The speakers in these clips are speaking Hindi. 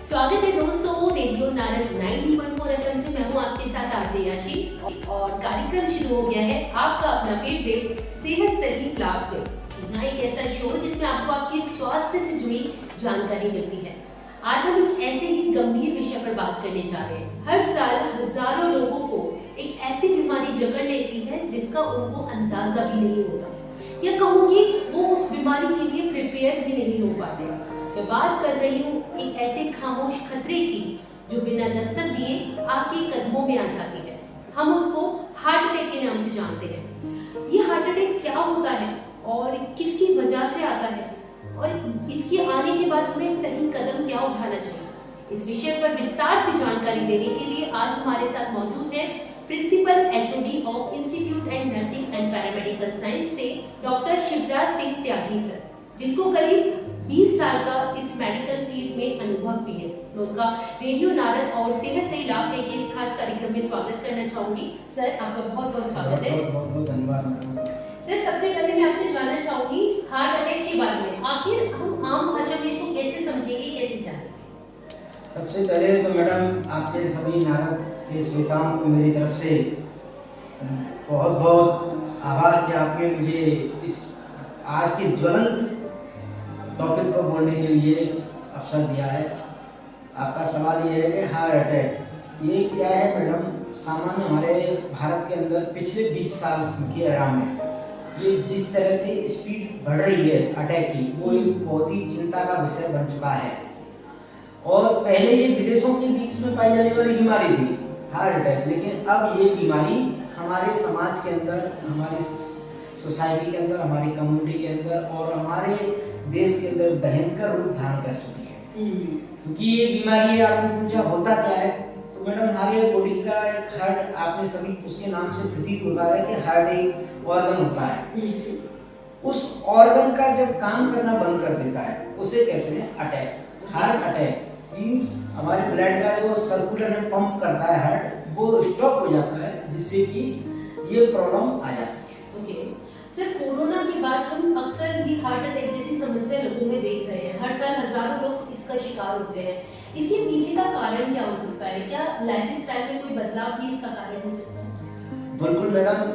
स्वागत है दोस्तों रेडियो नारद 90.4 एफएम से। मैं हूं आपके साथ आरजे याशी और कार्यक्रम शुरू हो गया है आपका अपना फेवरेट सेहत सही लाभ पे। यहाँ एक ऐसा शो जिसमें आपको आपके स्वास्थ्य से जुड़ी जानकारी मिलती है। आज हम एक ऐसे ही गंभीर विषय पर बात करने जा रहे हैं। हर साल हजारों लोगों को एक ऐसी बीमारी जकड़ लेती है जिसका उनको अंदाजा भी नहीं होता, या कहूँगी वो उस बीमारी के लिए प्रिपेयर भी नहीं हो पाते। मैं बात कर रही हूँ एक ऐसे खामोश खतरे की जो बिना दस्तक दिए आपके कदमों में आ जाती है। हम उसको हार्ट अटैक के नाम से जानते हैं। ये हार्ट अटैक क्या होता है और किसकी वजह से आता है और इसके आने के बाद हमें सही कदम क्या उठाना चाहिए, इस विषय पर विस्तार से जानकारी देने के लिए आज हमारे साथ मौजूद है principal HOD of institute and nursing and paramedical science से डॉक्टर शिवराज सिंह त्यागी सर, जिनको करीब 20 साल का इस मेडिकल फील्ड में अनुभव भी है। मैं उनका रेडियो नारद और सेहत सही लाभ के इस खास कार्यक्रम में स्वागत करना चाहूंगी। सर, आपका बहुत बहुत स्वागत है। बहुत धन्यवाद। सर, सबसे पहले मैं आपसे जानना चाहूंगी हार्ट अटैक के बारे में। आखिर हम आम भाषा में इसको कैसे समझेंगे, कैसे जानेंगे? सबसे पहले तो मैडम आपके सभी नारद के श्रोताओं को मेरी तरफ से बहुत बहुत आभार कि आपने मुझे इस आज के ज्वलंत टॉपिक पर बोलने के लिए अवसर दिया है। आपका सवाल ये है कि हार्ट अटैक ये क्या है मैडम? सामान्य हमारे भारत के अंदर पिछले 20 साल के एरा में ये जिस तरह से स्पीड बढ़ रही है अटैक की, वो एक बहुत ही चिंता का विषय बन चुका है। और पहले ये विदेशों के बीच में पाई जाने वाली बीमारी थी हार्ट अटैक, लेकिन अब ये बीमारी हमारे समाज के अंदर, हमारी सोसाइटी के अंदर, हमारी कम्युनिटी के अंदर और हमारे देश के अंदर भयंकर रूप धारण कर चुकी है। क्योंकि ये बीमारी आपने पूछा होता क्या है, तो मैडम हमारे बॉडी का एक हार्ट, आपने सभी उसके नाम से प्रतीत होता है कि हार्ट एक ऑर्गन होता है। उस ऑर्गन का जब काम करना बंद कर देता है उसे कहते हैं अटैक। हार्ट अटैक मींस हमारे ब्लड का जो सर्कुलर में पंप करता है हार्ट, वो स्टॉप हो जाता है, जिससे कि ये प्रॉब्लम आ जाती है। ओके सर, कोरोना के बाद हम अक्सर भी हार्ट अटैक जैसी समस्या लोगों में देख रहे हैं। हर साल हजारों लोग इसका शिकार होते हैं। इसके पीछे का कारण क्या हो सकता है? क्या लाइफस्टाइल में कोई बदलाव भी इसका कारण हो सकता है? बिल्कुल मैडम,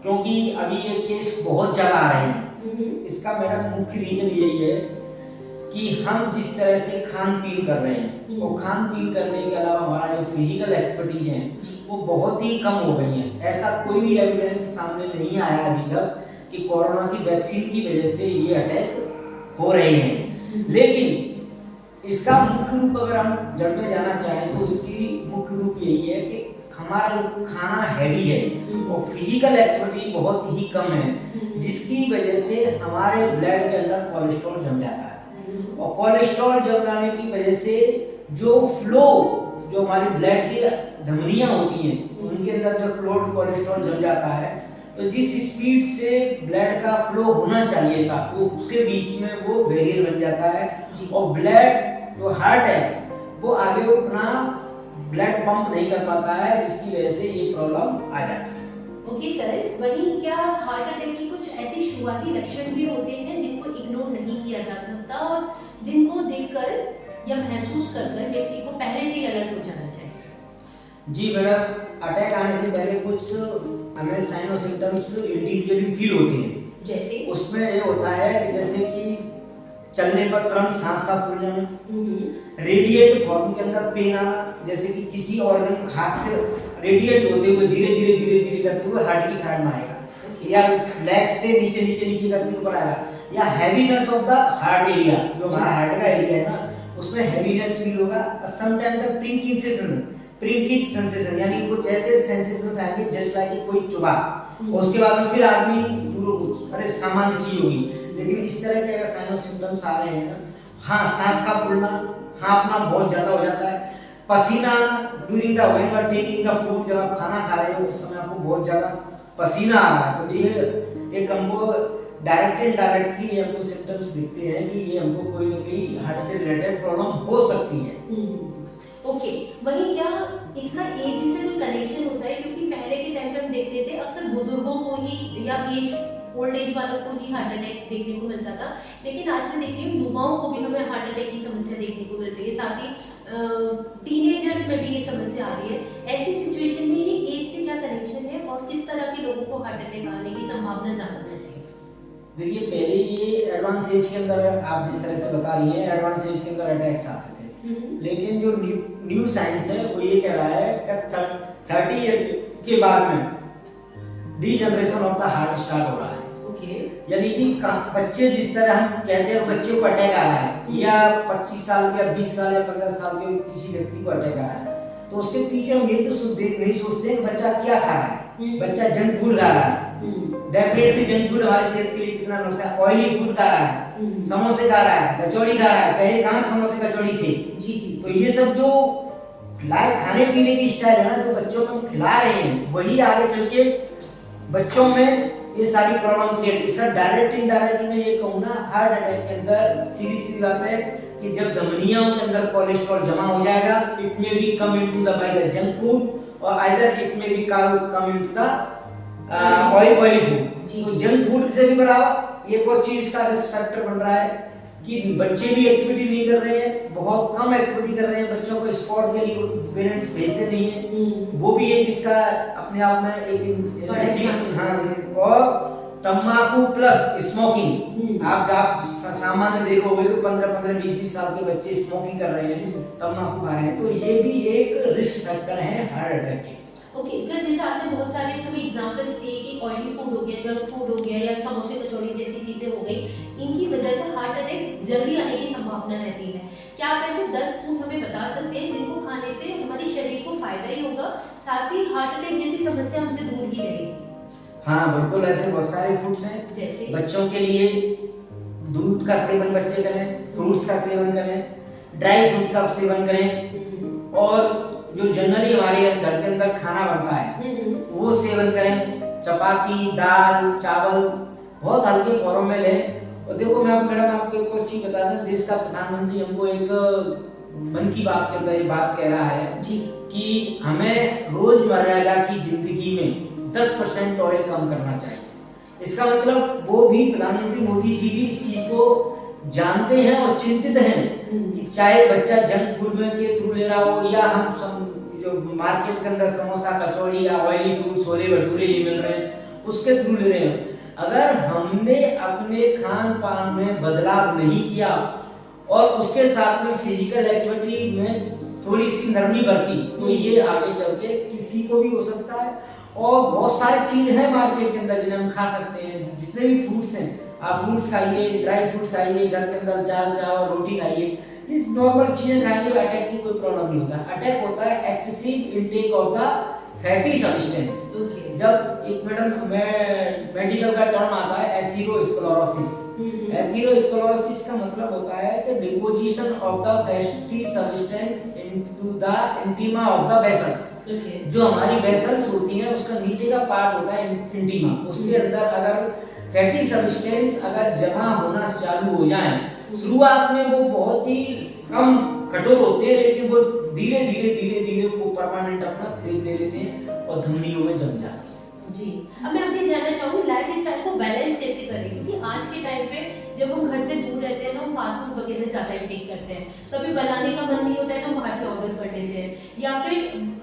क्योंकि अभी ये केस बहुत ज्यादा आ रहे हैं। इसका मैडम मुख्य रीजन यही है कि हम जिस तरह से खान पीन कर रहे हैं, और खान पीन करने के अलावा हमारा जो फिजिकल एक्टिविटीज हैं वो बहुत ही कम हो गई हैं। ऐसा कोई भी एविडेंस सामने नहीं आया अभी तक कि कोरोना की वैक्सीन की वजह से ये अटैक हो रहे हैं। लेकिन इसका मुख्य रूप अगर हम जड़ में जाना चाहें तो इसकी मुख्य रूप यही है कि हमारा जो खाना हैवी है और फिजिकल एक्टिविटी बहुत ही कम है, जिसकी वजह से हमारे ब्लड के अंदर कोलेस्ट्रॉल जम जाता है। और कोलेस्ट्रॉल जम जाने की वजह से जो फ्लो, जो हमारी ब्लड की धमनियां होती हैं उनके अंदर जब फ्लोड कोलेस्ट्रॉल जम जाता है, तो जिस स्पीड से ब्लड का फ्लो होना चाहिए था वो उसके बीच में वो बैरियर बन जाता है और ब्लड जो हार्ट है वो आगे अपना ब्लड पंप नहीं कर पाता है, जिसकी वजह से ये प्रॉब्लम आ जाती है। ओके सर, वहीं क्या हार्ट अटैक की कुछ ऐसे शुरुआती लक्षण भी होते हैं जिनको इग्नोर नहीं किया जा सकता और जिनको देखकर या महसूस कर व्यक्ति को पहले से ही अलर्ट हो जाना चाहिए? जी मैडम, अटैक आने से पहले कुछ हमें साइन और सिम्टम्स इंडिविजुअली फील होते हैं। जैसे उसमें ये होता है कि जैसे कि चलने पर तुरंत सांस का फूल जाना, रेडिएट फॉर्म के अंदर पेन आना, जैसे कि किसी ऑर्गन हाथ से रेडिएट होते हुए धीरे धीरे करते हुए हार्ट की साइड में आएगा, या लेग से नीचे नीचे नीचे करके ऊपर आएगा, या heaviness of the heart area, जो हमारा हार्ट का एरिया है ना उसमें हैवीनेस फील होगा। समटाइम द प्रिंकिंग सेंसेशन, यानी कुछ ऐसे सेंसेशंस आएंगे जस्ट लाइक कोई चुभा, उसके बाद में फिर आदमी अरे सामान्य चीज होगी। लेकिन इस तरह के अगर साइन और सिम्टम्स आ रहे हैं ना, हाँ सांस का फूलना, हाँफना बहुत ज्यादा हो जाता है, पसीना during the when you are taking the food, जब आप खाना खा रहे हो उस समय आपको बहुत ज्यादा पसीना आ रहा है, तो ये एक हमको डायरेक्ट इनडायरेक्टली हमको सिम्टम्स दिखते हैं कि ये हमको कोई ना कोई हार्ट से रिलेटेड प्रॉब्लम हो सकती है। ओके, वहीं क्या इसका एज से कोई कनेक्शन होता है? क्योंकि पहले के टाइम में हम देखते थे अक्सर बुजुर्गों को ही या ओल्ड एज वालों को ही हार्ट अटैक देखने को मिलता था, लेकिन आज मैं देख रही हूँ युवाओं को भी हमें हार्ट अटैक की समस्या देखने को मिल रही है। साथ ही टीनेजर्स में भी ये समस्या आ रही है। ऐसी सिचुएशन में ये एज से क्या कनेक्शन है और किस तरह के लोगों को हार्ट अटैक आने की संभावना ज्यादा रहती है? देखिए, पहले ये एडवांस एज के अंदर आप जिस तरह से बता रही हैं, एडवांस एज के अंदर अटैक्स आते थे, लेकिन जो न्यू साइंस है वो ये कह रहा है कि 30 के बाद में degeneration of the heart start हो रहा है। यानी कि बच्चे जिस तरह हम कहते हैं बच्चे को अटैक आ रहा है, या 25 साल के या 20 साल या 15 साल के किसी व्यक्ति को अटैक आ रहा है, तो उसके पीछे हम ये तो नहीं सोचते हैं बच्चा क्या खा रहा है। बच्चा जंक फूड खा रहा है, डेफिनेटली जंक फूड हमारे सेहत के लिए कितना नुकसान, ऑयली फूड खा रहा है, समोसे खा रहा है, कचौड़ी खा रहा है। पहले कहाँ समोसे कचौड़ी थे? जी। तो ये सब जो लाइफ खाने पीने की स्टाइल है ना, जो बच्चों को हम खिला रहे हैं, वही आगे चल के बच्चों में ये सारी प्रॉब्लम क्रिएट। इसका डायरेक्ट इनडायरेक्ट में ये कहूँ ना, हार्ट अटैक के अंदर सीधी बात है कि जब धमनियों के अंदर कोलेस्ट्रॉल जमा हो जाएगा, it may be come into the by the junk food और either it may be come into the oily food. तो जंक फूड से भी बराबर एक और चीज का रिस्क फैक्टर बन रहा है कि बच्चे भी एक्टिविटी नहीं कर रहे हैं, बहुत कम एक्टिविटी कर रहे हैं, बच्चों को स्पोर्ट के लिए पेरेंट्स भेजते नहीं है। वो भी एक इसका अपने आप में एक हाँ। और तंबाकू प्लस स्मोकिंग, आप सामान्य देखोगे तो 15-20 साल के बच्चे स्मोकिंग कर रहे हैं, तंबाकू खा रहे हैं, तो ये भी एक रिस्क फैक्टर है हार्ट अटैक के। ओके सर, जैसे आपने बहुत सारे हमें एग्जांपल्स दिए कि ऑयली फूड हो गया, जंक फूड हो गया या समोसे कचौड़ी जैसी चीजें हो गई, इनकी वजह से हार्ट अटैक जल्दी आने की संभावना रहती है। क्या आप ऐसे 10 फूड हमें बता सकते हैं जिनको खाने से हमारे शरीर को फायदा ही होगा, साथ ही हार्ट अटैक जैसी समस्या हमसे दूर ही रहेगी? हाँ बिल्कुल, ऐसे बहुत सारे फूड्स हैं। जैसे बच्चों के लिए दूध का सेवन बच्चे करें, फ्रूट्स का सेवन करें, ड्राई फ्रूट का सेवन करें, और जो जनरली हमारे घर के अंदर खाना बनता है वो सेवन करें। चपाती, दाल, चावल बहुत हल्के फॉर्म में लें। और देखो मैं मैडम आपको एक चीज बता दें, देश का प्रधानमंत्री हमको एक मन की बात के अंदर ये बात कह रहा है जी कि हमें रोजमर्रा की जिंदगी में 10% ऑयल कम करना चाहिए। इसका मतलब वो भी प्रधानमंत्री मोदी जी भी इस चीज को जानते हैं और चिंतित हैं कि चाहे बच्चा जंक फूड में के थ्रू ले रहा हो या हम जो मार्केट के अंदर समोसा कचौड़ी या ऑयली फूड छोले भटूरे ये मिल रहे हैं उसके थ्रू ले रहे हैं, अगर हमने अपने खान पान में बदलाव नहीं किया और उसके साथ में फिजिकल एक्टिविटी में थोड़ी सी नरमी बरती, तो ये आगे चल के किसी को भी हो सकता है। और बहुत सारी चीज है मार्केट के अंदर जिन्हें हम खा सकते हैं, जितने भी फ्रूट्स हैं, आप फ्रूट्स खाइए, ड्राई फ्रूट खाइए, घर के अंदर दाल चावल रोटी खाइए, इस नॉर्मल चीजें खाएंगे, अटैक की कोई प्रॉब्लम नहीं होता। अटैक होता है excessive intake of the fatty substance. जब एक मैडम मेडिकल का टर्म आता है एथेरोस्क्लेरोसिस। एथेरोस्क्लेरोसिस का मतलब होता है कि deposition of the fatty substance into the intima of the vessels. जो हमारी वेसल्स होती हैं उसका नीचे का पार्ट होता है इंटीमा, उसके अंदर अगर फैटी सब्सटेंस अगर जमा होना चालू हो जाए, शुरुआत में वो बहुत ही कम कठोर होते हैं, लेकिन वो धीरे धीरे वो परमानेंट अपना शेप ले लेते हैं और धमनियों में जम जाते हैं। जी, अब मैं आपसे जानना चाहूँगी लाइफ स्टाइल को बैलेंस कैसे करें, क्योंकि आज के टाइम पे जब हम घर से दूर रहते हैं तो हम फास्ट फूड वगैरह ज्यादा इंटेक करते हैं, कभी बनाने का मन नहीं होता है तो हम बाहर से ऑर्डर कर लेते हैं, या फिर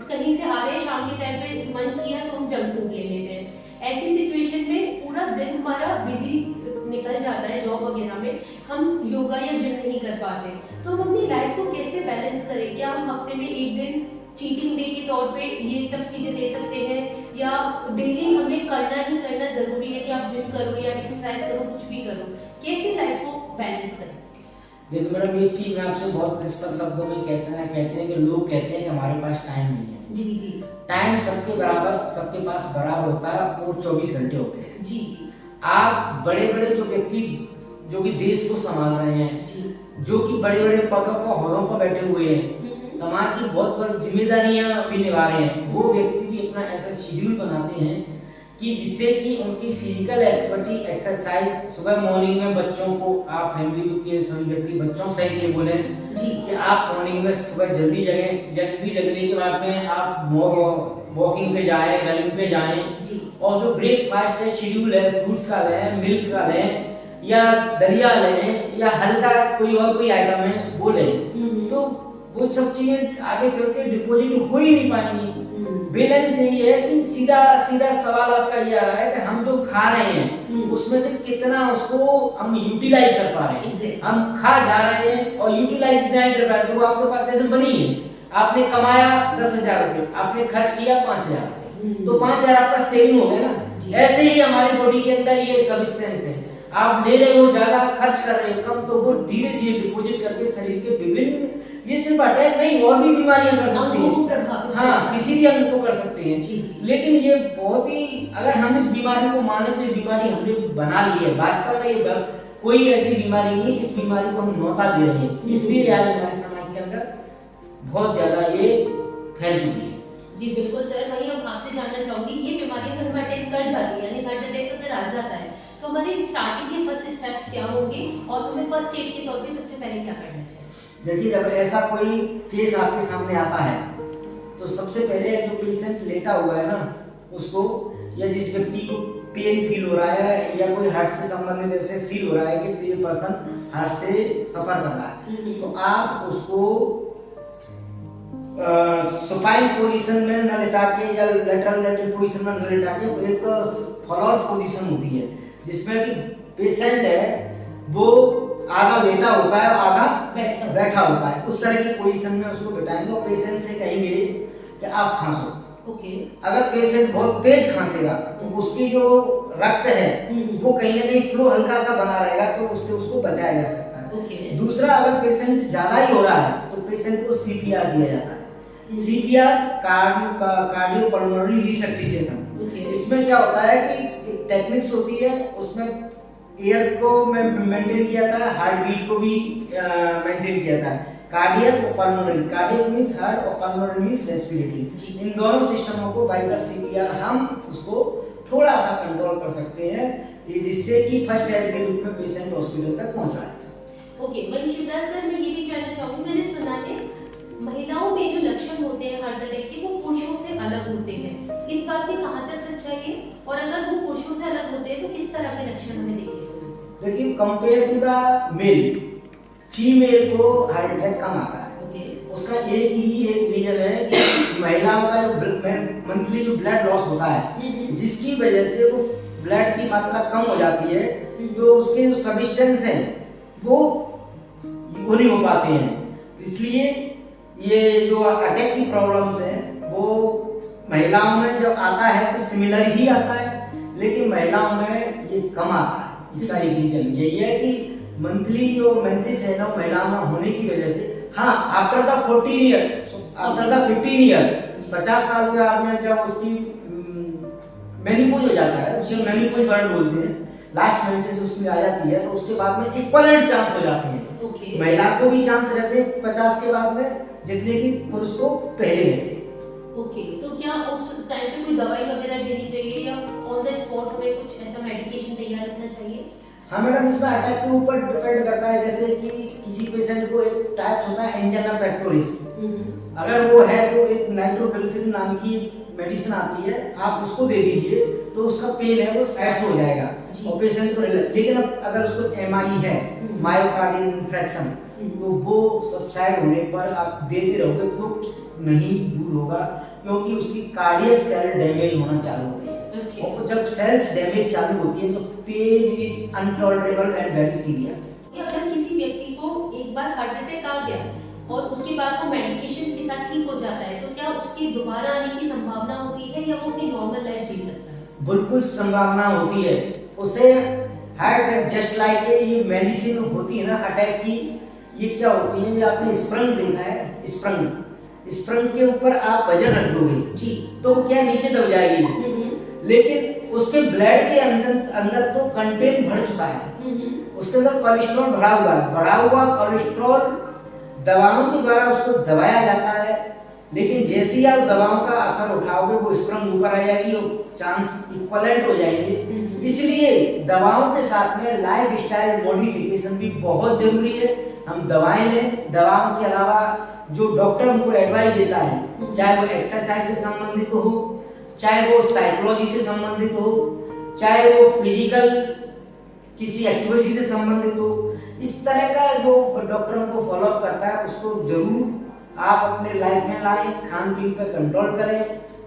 कहीं से आ रहे हैं शाम के टाइम पे मन किया तो हम जंक फूड ले लेते हैं। ऐसी सिचुएशन में पूरा दिन हमारा बिजी निकल जाता है जॉब वगैरह में, हम योगा या जिम नहीं कर पाते, तो हम अपनी लाइफ को कैसे बैलेंस करें? क्या हम हफ्ते में एक दिन चीटिंग डे के तौर पे ये सब चीजें ले सकते हैं, या डेली हमें करना ही करना जरूरी है कि आप जिम करो या एक्सरसाइज करो, कुछ भी करो, कैसे लाइफ को बैलेंस करें? देखो मैडम, ये चीज मैं आपसे बहुत स्पष्ट शब्दों में कहते हैं कि लोग कहते हैं कि हमारे पास टाइम नहीं है। जी टाइम सबके बराबर, सबके पास बराबर होता है, वो 24 घंटे होते हैं। जी आप बड़े जो व्यक्ति जो कि देश को संभाल रहे हैं, जो कि बड़े पदों पर ओहदों पर बैठे हुए हैं, समाज की बहुत बड़ी जिम्मेदारियां भी निभा रहे हैं, वो व्यक्ति भी अपना ऐसा शेड्यूल बनाते हैं कि जिससे कि उनकी फिजिकल एक्टिविटी एक्सरसाइज सुबह मॉर्निंग में बच्चों को, आप फैमिली के सभी व्यक्ति बच्चों सहित ये बोले कि आप मॉर्निंग में सुबह जल्दी जगने के बाद में आप वॉकिंग पे जाएं, रनिंग पे जाएं, और जो ब्रेकफास्ट है शेड्यूल है, फ्रूट्स का लें, मिल्क का लें, या दलिया लें, या हल्का कोई आइटम है वो लें, तो वो सब चीजें आगे चल के डिपॉजिट हो ही नहीं पाएंगी। बैलेंस यही है कि सीधा सीधा सवाल आपका ये आ रहा है कि हम जो खा रहे हैं उसमें से कितना उसको हम यूटिलाइज कर पा रहे हैं। हम खा जा रहे हैं और यूटिलाइज नहीं कर रहे हैं, तो वो आपके पास जैसे बनी है, आपने कमाया 10,000 रुपये, आपने खर्च किया 5,000 रुपये, तो 5,000 आपका सेविंग हो गया ना। ऐसे ही हमारी बॉडी के अंदर ये सब्सटेंस है, आप ले रहे हो ज्यादा, खर्च कर रहे हो कम, तो वो धीरे धीरे डिपॉजिट करके शरीर के विभिन्न, ये सिर्फ अटैक नहीं और भी बीमारियां कर सकती हैं। हाँ, किसी भी अंग को कर सकते हैं। लेकिन ये बहुत ही, अगर हम इस बीमारी को माने तो ये बीमारी हमने बना ली है। वास्तव में ये कोई ऐसी बीमारी नहीं है, इस बीमारी को हम नौता दे रहे हैं, इसलिए आज हमारे समाज के अंदर बहुत ज्यादा ये फैल चुकी है। जी बिल्कुल सर, वही अब आपसे जानना चाहूंगी, ये बीमारी अगर हम अटैक कर जाती है, यानी हार्ट अटैक अगर आ जाता है, तो हमारे स्टार्टिंग के फर्स्ट स्टेप्स क्या होंगे और हमें फर्स्ट एड के तौर पे सबसे पहले क्या करना चाहिए? देखिए, जब ऐसा कोई केस आपके सामने आता है तो सबसे पहले जो पेशेंट लेटा हुआ है ना, उसको, या जिस व्यक्ति को पेन फील हो रहा है या कोई हार्ट से संबंधित ऐसे फील हो रहा है कि ये पर्सन हार्ट से सफर कर रहा है, तो आप उसको सुपाइन पोजीशन में न लेटा के या लेटरल पोजीशन में न लेटा के एक फॉलोअर्स पोजीशन होती है, जिसमें कि पेशेंट है वो आधा लेटा होता है और आधा बैठा होता है। उस तरह की पोजीशन में उसको बैठाएंगे और पेशेंट से कहेंगे कि आप खांसो। अगर पेशेंट बहुत तेज खांसेगा तो उसकी जो रक्त है वो कहीं ना कहीं फ्लो हल्का सा बना रहेगा, तो उससे उसको बचाया जा सकता है। दूसरा, अगर पेशेंट ज्यादा ही हो रहा है तो पेशेंट को सीपीआर दिया जाता है। CPR cardio pulmonary resuscitation. इसमें क्या होता है कि एक टेक्निक्स होती है, उसमें एयर को मेंटेन किया था, हार्ट बीट को भी मेंटेन किया था। कार्डियक और पल्मोनरी, कार्डियक मींस हार्ट और पल्मोनरी मींस रेस्पिरेटरी, इन दोनों सिस्टमों को बाय द सीपीआर हम उसको थोड़ा सा कंट्रोल कर सकते हैं, कि जिससे कि फर्स्ट एड के रूप में पेशेंट हॉस्पिटल तक पहुंचाए। ओके, वही शिवराज सर, मैं ये भी जानना चाहूंगी, मैंने सुना है महिलाओं में जो लक्षण होते हैं हार्ट अटैक के, वो पुरुषों से अलग होते हैं, इस बात में कहां तक सच्चाई है? और अगर वो पुरुषों से अलग होते हैं तो किस तरह के लक्षण हमें दिखते हैं? देखिए, compare to the male, female को हार्ट अटैक कम आता है। उसका एक रीजन है कि महिलाओं का जो मंथली जो ब्लड लॉस होता है, जिसकी वजह से वो ब्लड की मात्रा कम हो जाती है, तो उसके जो सब्सटेंस हैं वो नहीं हो पाते हैं। तो इसलिए ये जो अटैक की प्रॉब्लम्स हैं वो महिलाओं में जब आता है तो सिमिलर ही आता है, लेकिन महिलाओं में ये कम आता है। इसका एक रीजन यही है कि मंथली जो मेंसेस है ना महिलाओं में होने की वजह से, हाँ, after the 14 year, after the 15 year, 50 साल के बाद में जब उसकी मेनिपोज हो जाता है, उसे मेनिपोज वर्ड बोलते हैं, लास्ट मेंसेस उसमें आ जाती है, तो उसके बाद में इक्विवेलेंट चांस हो जाते हैं। महिला को भी चांस रहते हैं 50 के बाद में, जितने कि पुरुष को पहले रहते हैं। तो क्या उस टाइम पे कोई दवाई वगैरह देनी चाहिए या ऑन द स्पॉट में कुछ ऐसा मेडिकेशन तैयार रखना चाहिए? हाँ मैडम, इसमें अटैक के ऊपर डिपेंड करता है। जैसे कि किसी पेशेंट को एक टाइप्स होता है एंजाइना पेक्टोरिस, अगर वो है तो एक नाइट्रोग्लिसरीन नाम की मेडिसिन आती है, आप उसको दे दीजिए तो उसका पेन है वो सैस हो जाएगा और पेशेंट को। लेकिन अब अगर उसको एमआई है, मायोकार्डियल इन्फेक्शन, तो वो सबसाइड होने पर आप देते रहोगे तो नहीं दूर होगा, क्योंकि उसकी कार्डियक सेल डैमेज होना चालू हो गई है। और जब सेल्स डैमेज चालू होती है तो pain is intolerable and very severe. अगर किसी व्यक्ति को एक बार हार्ट अटैक आ गया और उसके बाद वो मेडिकेशंस के साथ ठीक हो जाता है, तो क्या उसकी दोबारा आने की संभावना होती है या वो अपनी नॉर्मल लाइफ जी सकता है? बिल्कुल संभावना होती है। उसे हार्ट जस्ट लाइक ये मेडिसिन होती है ना अटैक की, ये क्या होती है, ये आपने स्प्रिंग देखा है, स्प्रिंग के ऊपर आप वजन रख दोगे जी, तो वो क्या नीचे दब जाएगी, लेकिन उसके ब्लड के अंदर तो कंटेंट भर चुका है, उसके अंदर कोलेस्ट्रॉल भरा हुआ है। बढ़ा हुआ कोलेस्ट्रॉल दवाओं के द्वारा उसको दबाया जाता है, लेकिन जैसे ही आप दवाओं का असर उठाओगे वो स्प्रिंग ऊपर आ जाएगी और चांस इक्विवेलेंट हो जाएंगे। इसलिए दवाओं के साथ में लाइफ स्टाइल मॉडिफिकेशन भी बहुत जरूरी है। हम दवाएं लें, दवाओं के अलावा जो डॉक्टर हमको एडवाइस देता है, चाहे वो एक्सरसाइज से संबंधित हो, चाहे वो साइकोलॉजी से संबंधित हो, चाहे वो फिजिकल किसी एक्टिविटी से संबंधित हो, इस तरह का जो डॉक्टर हमको फॉलो अप करता है उसको जरूर आप अपने लाइफ में लाएं, खान पीन पे कंट्रोल करें,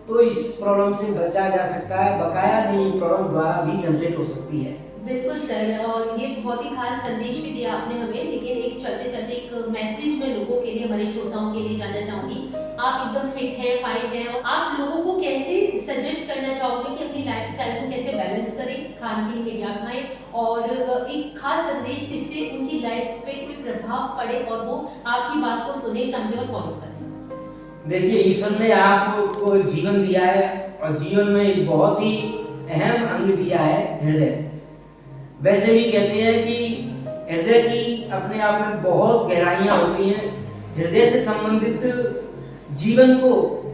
तो इस प्रॉब्लम से बचा जा सकता है। बकाया नहीं, प्रॉब्लम द्वारा भी जनरेट हो सकती है। बिल्कुल सर, और ये बहुत ही खास संदेश भी दिया आपने हमें, लेकिन एक चलते चलते एक मैसेज मैं लोगों के लिए, हमारे श्रोताओं के लिए जानना चाहूंगी। आप एकदम फिट हैं, फाइन हैं, और आप लोगों को कैसे सजेस्ट करना चाहोगे कि अपनी लाइफस्टाइल को कैसे बैलेंस करें, खान पीन में क्या खाएं, और एक खास संदेश जिससे उनकी लाइफ पे कोई प्रभाव पड़े और वो आपकी बात को सुने, समझे और फॉलो करें। देखिए, ईश्वर ने आपको जीवन दिया है और जीवन में एक बहुत ही अहम अंग दिया है, हृदय। वैसे भी कहते हैं कि हृदय की अपने आप में बहुत गहराइयां होती हैं। हृदय से संबंधित जीवन को,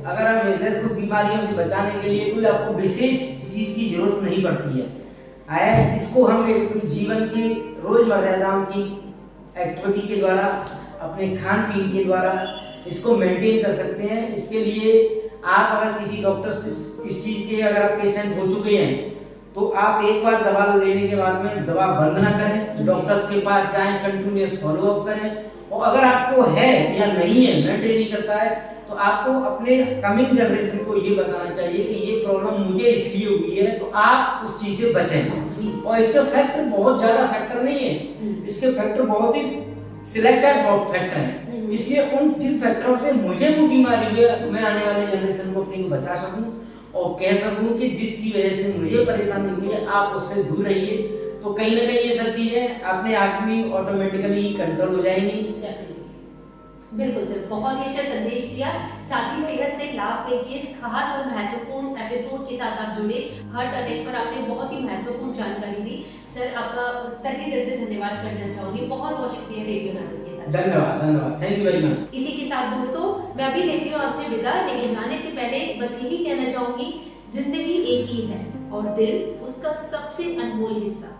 अगर आप हृदय को बीमारियों से बचाने के लिए कोई आपको विशेष चीज की जरूरत नहीं पड़ती है। इसको हम एक जीवन की रोजमर्रा की एक्टिविटी के द्वारा, अपने खान पीन के द्वारा इसको मेंटेन कर सकते हैं। इसके लिए आप अगर किसी डॉक्टर से इस चीज के अगर आप पेशेंट हो चुके हैं, तो आप एक बार दवा लेने के बाद में दवा बंद ना करें, डॉक्टर्स के पास जाएं, कंटिन्यूअस फॉलो अप करें। और अगर आपको है या नहीं है, मेंटेन नहीं करता है, तो आपको अपने कमिंग जनरेशन को ये बताना चाहिए कि ये प्रॉब्लम मुझे इसलिए हुई है, तो आप उस चीज से बचें। और इसके फैक्टर बहुत ज्यादा फैक्टर नहीं है, इसके फैक्टर बहुत ही सिलेक्टेड फैक्टर हैं। इसलिए उन जिन फैक्टरों से मुझे वो बीमारी हुई है, मैं आने वाली जनरेशन को अपनी को बचा सकूं और कह सकूं कि जिसकी वजह से मुझे परेशानी हुई है, आप उससे दूर रहिए। तो कहीं ना कहीं ये सब चीजें अपने आप में ऑटोमेटिकली कंट्रोल हो जाएंगी। बिल्कुल सर, बहुत ही अच्छा संदेश दिया। साथ ही सेहत से लाभ के इस खास और महत्वपूर्ण एपिसोड के साथ आप जुड़े। हार्ट अटैक पर आपने बहुत ही महत्वपूर्ण जानकारी दी। सर, आपका तहे दिल से धन्यवाद करना चाहूंगी। बहुत बहुत शुक्रिया रेडियो नाटक के साथ। धन्यवाद, थैंक यू वेरी मच। इसी के साथ दोस्तों, मैं अभी लेती हूँ आपसे विदा, लेकिन जाने से पहले बस यही कहना चाहूंगी, जिंदगी एक ही है और दिल उसका सबसे अनमोल हिस्सा।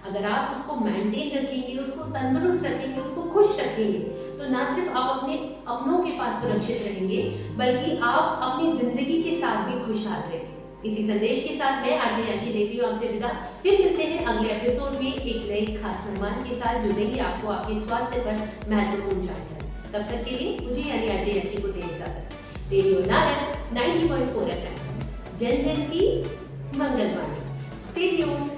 अगर आप उसको मेंटेन रखेंगे, उसको तंदुरुस्त रखेंगे, उसको खुश रखेंगे, तो ना सिर्फ आप अपने अपनों के पास सुरक्षित रहेंगे, बल्कि आप अपनी जिंदगी के साथ भी खुशहाल रहेंगे। इसी संदेश के साथ मैं आरजे याशी लेती हूँ आपसे विदा। फिर मिलते हैं अगले एपिसोड में एक नए खास मेहमान के साथ, जो देंगे आपको आपके स्वास्थ्य पर महत्वपूर्ण जानकारी। तब तक के लिए मुझे यानी आरजे याशी को दें इजाजत। रेडियो नाटक 90.4 FM, जन जन की मंगलवाणी। Stay tuned.